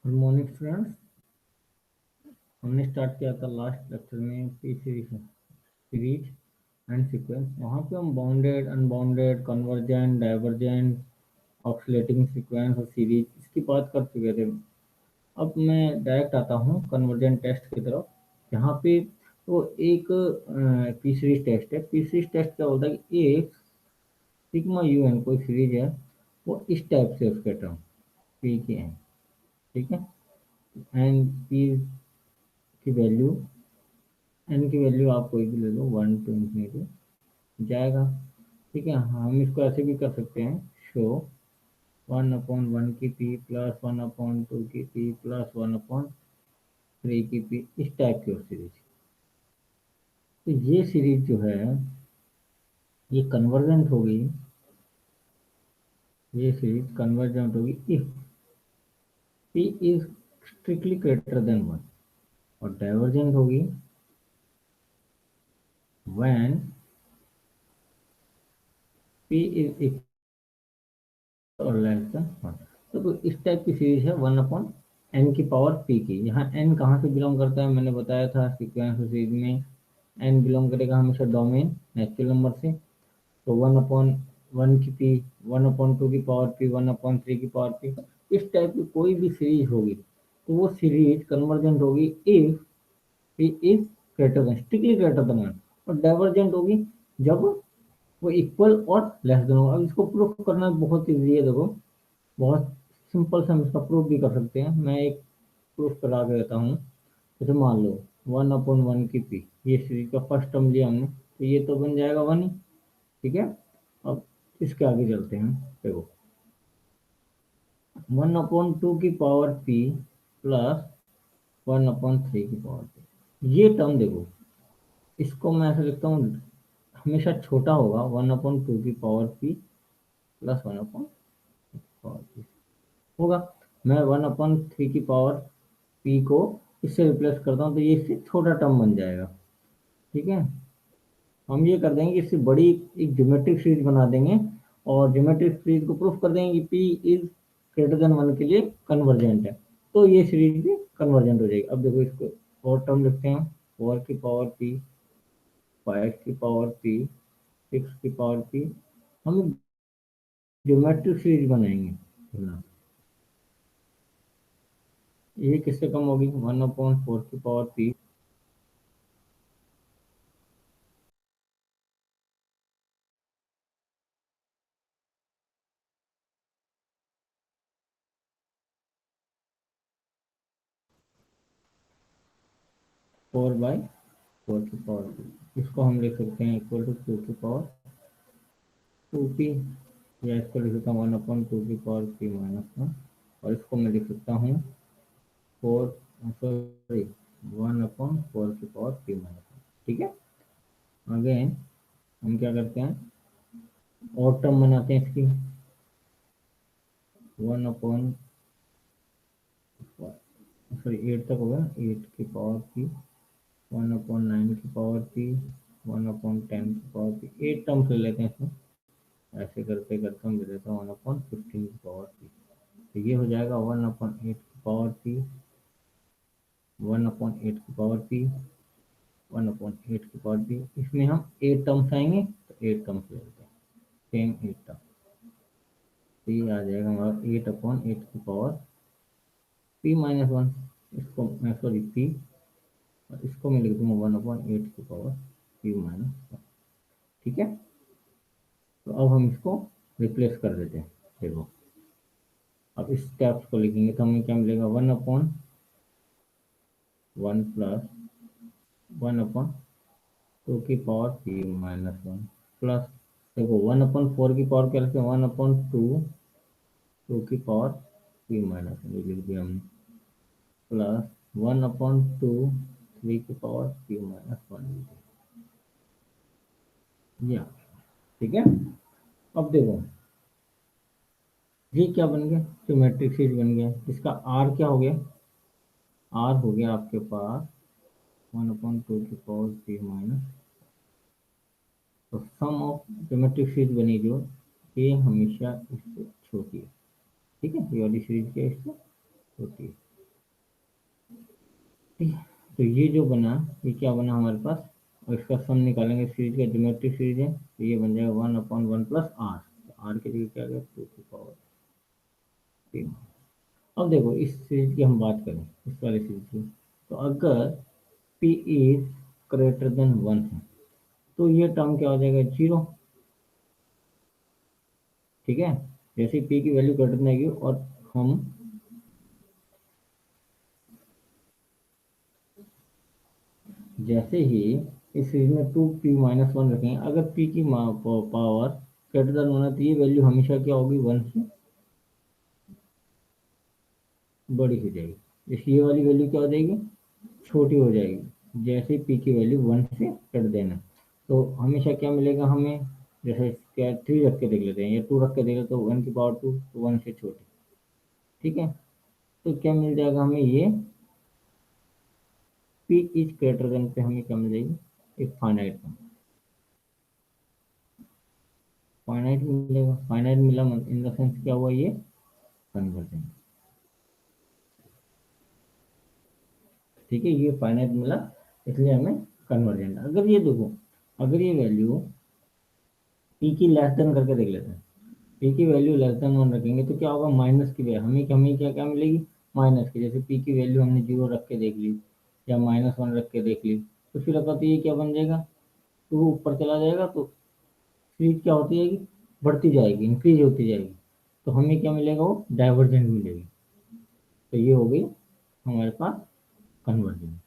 Good morning students. हमने start किया था लास्ट लेक्चर में पी सीरीज एंड सीक्वेंस। वहाँ पे हम bounded, unbounded, convergent, divergent, oscillating sequence और सीरीज इसकी बात कर चुके थे। अब मैं डायरेक्ट आता हूँ कन्वर्जेंट टेस्ट की तरफ, जहाँ पे वो एक पी सीरीज टेस्ट है। पी सीरीज टेस्ट क्या होता है कि एक सिग्मा यू एन कोई सीरीज है, वो इस टाइप से उसके टर्म पी के हैं, ठीक है। एंड पी की वैल्यू, एन की वैल्यू आप कोई भी ले लो, 1 टू इंफिनिटी जाएगा, ठीक है। हम इसको ऐसे भी कर सकते हैं, शो 1/1 की पी प्लस 1/2 की पी प्लस 1/3 की पी, इस टाइप की सीरीज। तो ये सीरीज जो है ये कन्वर्जेंट होगी, ये सीरीज कन्वर्जेंट होगी if P is strictly greater than 1, और डाइवर्जेंट होगी व्हेन पी इज और लेस देन 1। तो इस टाइप की सीरीज है 1/n की पावर p की। यहाँ n कहाँ से बिलोंग करता है, मैंने बताया था सीक्वेंस सीरीज में n बिलोंग करेगा हमेशा डोमेन नेचुरल नंबर से। तो 1/1 की p, 1/2 की पावर p, 1/3 की पावर p, इस टाइप की कोई भी सीरीज होगी तो वो सीरीज कन्वर्जेंट होगी if p is greater than, strictly greater than 1, और डाइवर्जेंट होगी जब वो इक्वल और लेस देन होगा। अब इसको प्रूफ करना बहुत ईजी है, देखो बहुत सिंपल से हम इसका प्रूफ भी कर सकते हैं। मैं एक प्रूफ करा के देता हूँ। जैसे मान लो 1/1 की पी, ये सीरीज का फर्स्ट टर्म लिया हमने, तो ये तो बन जाएगा 1 ही, ठीक है। अब इसके आगे चलते हैं, देखो 1/2 की पावर पी प्लस 1/3 की पावर पी, ये टर्म देखो, इसको मैं ऐसे लिखता हूँ, हमेशा छोटा होगा 1/2 की पावर पी प्लस 1/पावर होगा। मैं 1/3 की पावर पी को इससे रिप्लेस करता हूँ, तो ये इससे छोटा टर्म बन जाएगा, ठीक है। हम ये कर देंगे, इससे बड़ी एक ज्योमेट्रिक सीरीज बना देंगे, और ज्योमेट्रिक सीरीज को प्रूफ कर देंगे कि पी इज ग्रेटर देन 1 के लिए कन्वर्जेंट है, तो ये सीरीज भी कन्वर्जेंट हो जाएगी। अब देखो इसको और टर्म लिखते हैं, 4 की पावर पी, 5 की पावर पी, 6 की पावर पी, हम ज्योमेट्रिक सीरीज बनाएंगे। ये किससे कम होगी, 1/4 की पावर पी 4/4 की पावर पी, इसको हम लिख सकते हैं इक्वल टू 2 की पावर 2 पी, या इसको लिख सकता हूँ 1/2 की पावर पी माइनस 1, और इसको मैं लिख सकता हूँ 4, सॉरी 1/4 की पावर पी माइनस 1, ठीक है। अगेन हम क्या करते हैं, और टर्म बनाते हैं इसकी, 1/, सॉरी 8 तक होगा, 8 की पावर पी, 1/9 की पावर पी, 1/10 की पावर पी, 8 टर्म्स ले लेते हैं इसमें। ऐसे करते करते हम दे देता हूँ 1/15 की पावर पी, तो ये हो जाएगा 1/8 की पावर पी, 1/8 की पावर पी, 1/8 की पावर पी। इसमें हम 8 टर्म्स आएंगे, तो 8 टर्म्स ले लेते हैं, सेम 8 टर्म, तो ये आ जाएगा हमारा 8/8 की पावर पी माइनस 1। इसको मैं, सॉरी पी, और इसको मैं लिख दूंगा 1/8 की पावर पी माइनस 1, ठीक है। तो अब हम इसको रिप्लेस कर देते हैं, देखो अब इस स्टेप्स को लिखेंगे तो हमें क्या मिलेगा, 1/1 प्लस 1/2 की पावर पी माइनस 1 प्लस, देखो 1/4 की पावर क्या लिखते हैं, 1/2 2 की पावर पी माइनस 1, ये लिख दिया हमने, प्लस 1/2 3 की पावर पी माइनस 1 लिख दिया, ठीक है। अब देखो ये क्या बन गया, ज्योमेट्रिक सीरीज बन गया, इसका आर क्या हो गया, आर हो गया आपके पास 1/2 की पावर पी माइनस, तो सम ऑफ ज्योमेट्रिक सीरीज बनी जो, ये हमेशा इससे छोटी है, ठीक है, ये वाली सीरीज क्या है, इससे छोटी है। ठीक है, तो ये जो बना, ये क्या बना हमारे पास, और इसका सम निकालेंगे, सीरीज का ज्योमेट्रिक सीरीज है, तो ये बन जाएगा 1/1 प्लस आर। आर के लिए क्या गया, 2 की पावर 3। अब देखो इस सीरीज की हम बात करें, इस वाले सीरीज की, तो अगर P इज ग्रेटर देन 1 है, तो ये टर्म क्या हो जाएगा, 0। ठीक है, जैसे P की वैल्यू ग्रेटर देन आएगी, और हम जैसे ही इस सीरीज में 2p-1 रखेंगे, अगर p की पावर ग्रेटर देन 1 है, तो ये वैल्यू हमेशा क्या होगी, 1 से बड़ी हो जाएगी, इसलिए ये वाली वैल्यू क्या हो जाएगी, छोटी हो जाएगी, जैसे p की वैल्यू 1 से ग्रेटर देन है। तो हमेशा क्या मिलेगा हमें, जैसे क्या 3 रख के देख लेते हैं, या 2 रख के देख लेते हैं, तो 1 की पावर 2, तो 1 से छोटी। ठीक है, तो क्या मिल जाएगा हमें, ये p इज ग्रेटर देन पे हमें क्या मिल जाएगी, एक फाइनाइट, फाइनाइट मिलेगा। फाइनाइट मिला इन द सेंस क्या हुआ, ये कन्वर्जेंट। ठीक है, ये फाइनाइट मिला, इसलिए हमें कन्वर्जेंट। अगर ये देखो, अगर ये वैल्यू पी की लेस देन करके देख लेते हैं, पी की वैल्यू लेस देन 1 रखेंगे, तो क्या होगा, माइनस की वैल्यू हमें क्या क्या मिलेगी, माइनस की। जैसे पी की वैल्यू हमने 0 रख के देख ली, या -1 रख के देख ली, तो फिर अगर तो ये क्या बन जाएगा, 2 ऊपर चला जाएगा, तो सीरीज क्या होती जाएगी, बढ़ती जाएगी, इंक्रीज होती जाएगी, तो हमें क्या मिलेगा, वो डाइवर्जेंट मिलेगी। तो ये हो गई हमारे पास कन्वर्जेंट।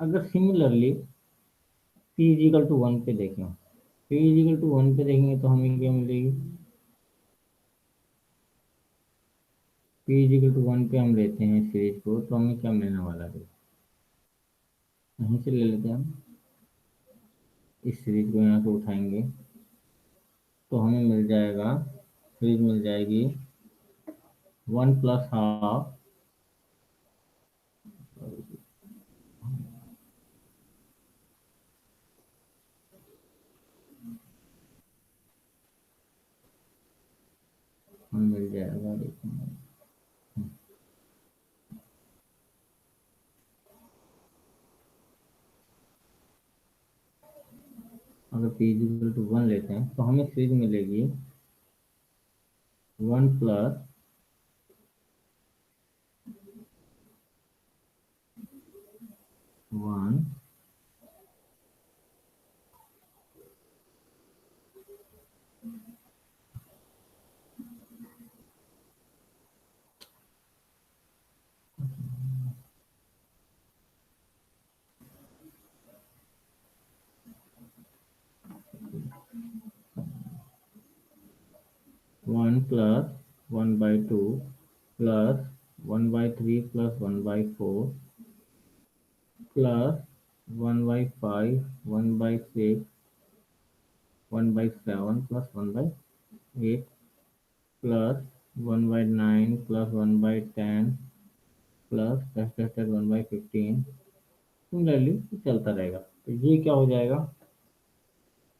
अगर सिमिलरली p इजिकल टू 1 पे देखें, p इजिकल टू 1 पे देखेंगे, तो हमें क्या मिलेगी, p इजिकल टू 1 पे हम लेते हैं सीरीज को, तो हमें क्या मिलने वाला है, यहीं से ले लेते हैं हम, इस सीरीज को यहाँ से उठाएंगे, तो हमें मिल जाएगा, सीरीज मिल जाएगी 1+12, हमें मिल जाएगा, देखिए, अगर p इजिकल टू 1 लेते हैं, तो हमें सीरीज मिलेगी 1+1, 1+1/2 plus 1/3 plus 1/4 plus 1/5, 1/6, 1/7 plus 1/8 plus 1/9 plus 1/10 plus 1/15। Similarly चलता रहेगा, तो ये क्या हो जाएगा,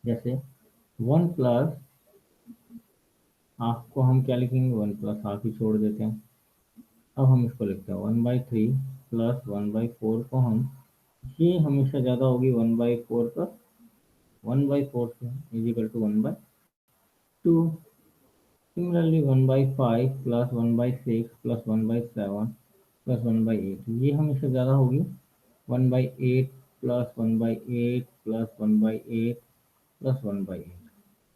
जैसे 1+हाफ को हम क्या लिखेंगे, 1+हाफ ही छोड़ देते हैं। अब हम इसको लिखते हैं 1/3 प्लस 1/4 को हम, ये हमेशा ज़्यादा होगी 1/4 प्लस 1/4 से, is equal to 1/2। Similarly 1/5 plus 1/6 plus 1/7 plus 1/8, ये हमेशा ज़्यादा होगी 1/8 प्लस 1/8 प्लस 1/8 प्लस 1/8,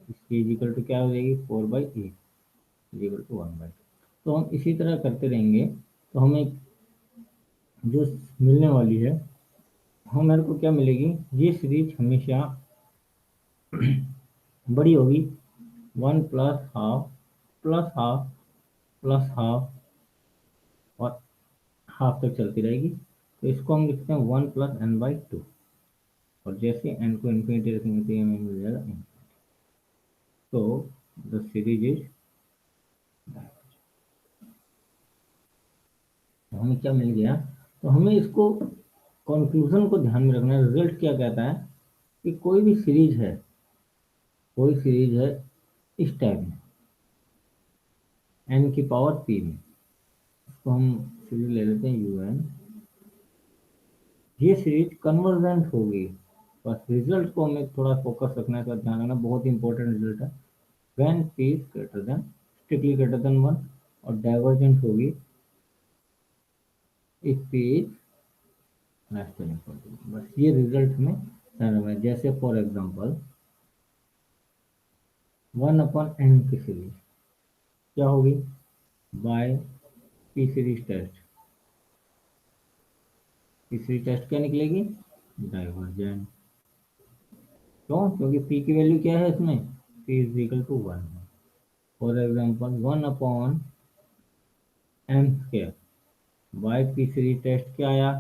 इसकी इजिकल टू क्या हो जाएगी, 4/8, इजिकल टू 1/2। तो हम इसी तरह करते रहेंगे, तो हमें जो मिलने वाली है, हमारे को क्या मिलेगी, ये सीरीज हमेशा बड़ी होगी, 1+हाफ प्लस हाफ प्लस हाफ, और हाफ तक चलती रहेगी। तो इसको हम लिखते हैं 1+n/2, और जैसे n को इन्फिनिटी रखेंगे, तो ये हमें मिल जाएगा n। तो द सीरीज इज, तो हमें क्या मिल गया, तो हमें इसको कंक्लूजन को ध्यान में रखना है। रिजल्ट क्या कहता है, कि कोई भी सीरीज है, कोई सीरीज है इस टाइप में, n की पावर p में, इसको हम सीरीज ले लेते हैं un, ये सीरीज कन्वर्जेंट होगी। बस रिजल्ट को हमें थोड़ा फोकस रखना है, ध्यान रखना, बहुत इंपॉर्टेंट रिजल्ट है। When P is greater than, strictly greater than 1, और डाइवर्जेंट होगी if P is less than equal to. बस ये रिजल्ट हमें ध्यान रखना है। जैसे फॉर एग्जांपल 1/n की सीरीज क्या होगी, by P series test. P series test क्या निकलेगी, डाइवर्जेंट। क्यों, क्योंकि पी की वैल्यू क्या है इसमें, पी इज इक्वल टू 1 है। For example 1/m², by P series test क्या आया,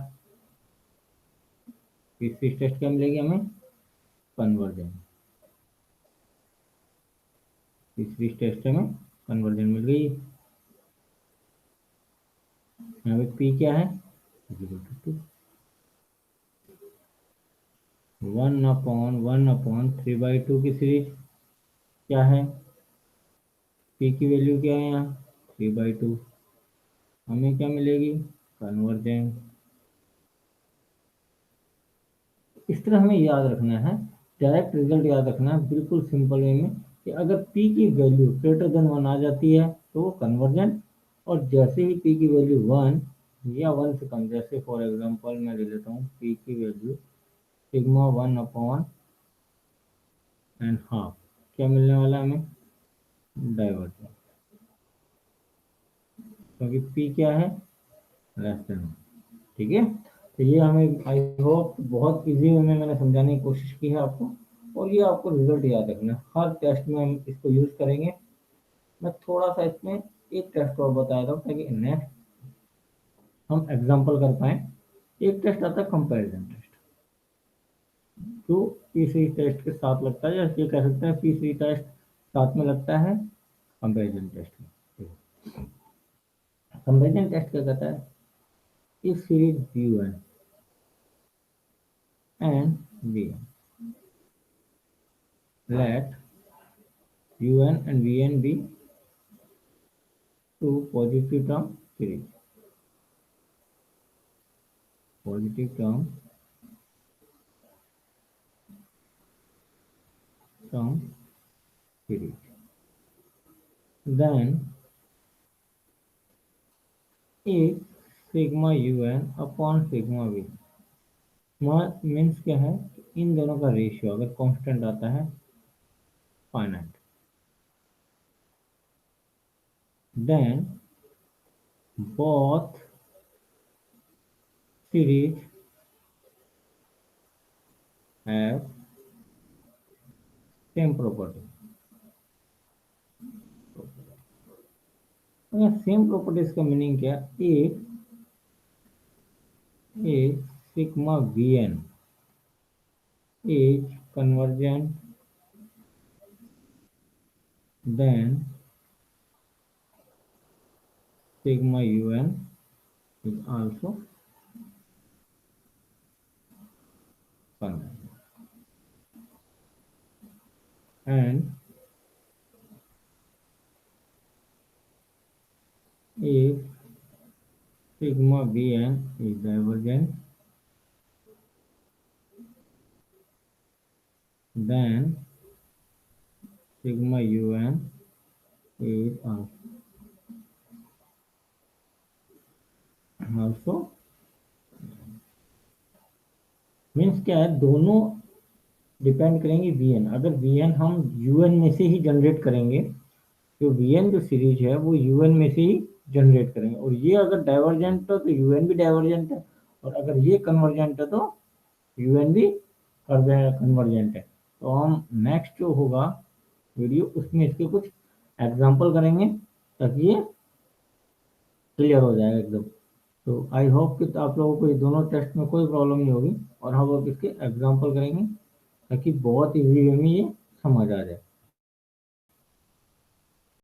पी सीरीज टेस्ट क्या मिलेगी हमें, कन्वर्जेंट। पी सीरीज टेस्ट में कन्वर्जेंट मिल गई। यहाँ पे पी क्या है, 0 to 2। 1/1/3/2 की सीरीज क्या है, पी की वैल्यू क्या है यहाँ, 3/2। हमें क्या मिलेगी, कन्वर्जेंट। इस तरह हमें याद रखना है, डायरेक्ट रिजल्ट याद रखना है बिल्कुल सिंपल वे में, कि अगर p की वैल्यू ग्रेटर देन 1 आ जाती है तो वो कन्वर्जेंट, और जैसे ही p की वैल्यू 1 या 1 से कम, जैसे फॉर एग्जांपल मैं ले लेता हूँ p की वैल्यू सिग्मा 1/n ½ क्या मिलने वाला है हमें, डाइवर्जेंट। क्योंकि p क्या है, लेस देन। ठीक है, तो ये हमें आई होप बहुत इजी वे में मैंने समझाने की कोशिश की है आपको, और ये आपको रिजल्ट याद रखना है। हर टेस्ट में हम इसको यूज करेंगे। मैं थोड़ा सा इसमें एक टेस्ट और बता रहा हूँ ताकि नेक्स्ट हम एग्जांपल कर पाए। एक टेस्ट आता है कंपैरिजन टेस्ट, जो पीसीई टेस्ट के साथ लगता है, या ये कह सकते हैं पीसीई टेस्ट साथ में लगता है कंपैरिजन टेस्ट में। कंपैरिजन टेस्ट क्या कहता है, इस series V1 and Vn, let Un and Vn be two positive term series, positive term series. Then if sigma Un upon sigma V, means क्या है, इन दोनों का रेशियो अगर कांस्टेंट आता है finite, then both series have same property। Same properties का meaning क्या, if sigma Vn is convergent, then sigma Un is also convergent, and if sigma Vn is divergent, then sigma Un is also means क्या है, दोनों depend करेंगे Vn। अगर Vn हम Un में से ही जनरेट करेंगे, तो Vn जो सीरीज है वो Un में से ही जनरेट करेंगे, और ये अगर डाइवर्जेंट है तो Un भी डाइवर्जेंट है, और अगर ये कन्वर्जेंट है तो Un भी कन्वर्जेंट है। तो हम नेक्स्ट जो होगा वीडियो, उसमें इसके कुछ एग्जाम्पल करेंगे ताकि ये क्लियर हो जाएगा एकदम। तो आई होप कि आप लोगों को ये दोनों टेस्ट में कोई प्रॉब्लम नहीं होगी, और हम अब इसके एग्जाम्पल करेंगे ताकि बहुत इजी वे में ये समझ आ जाए।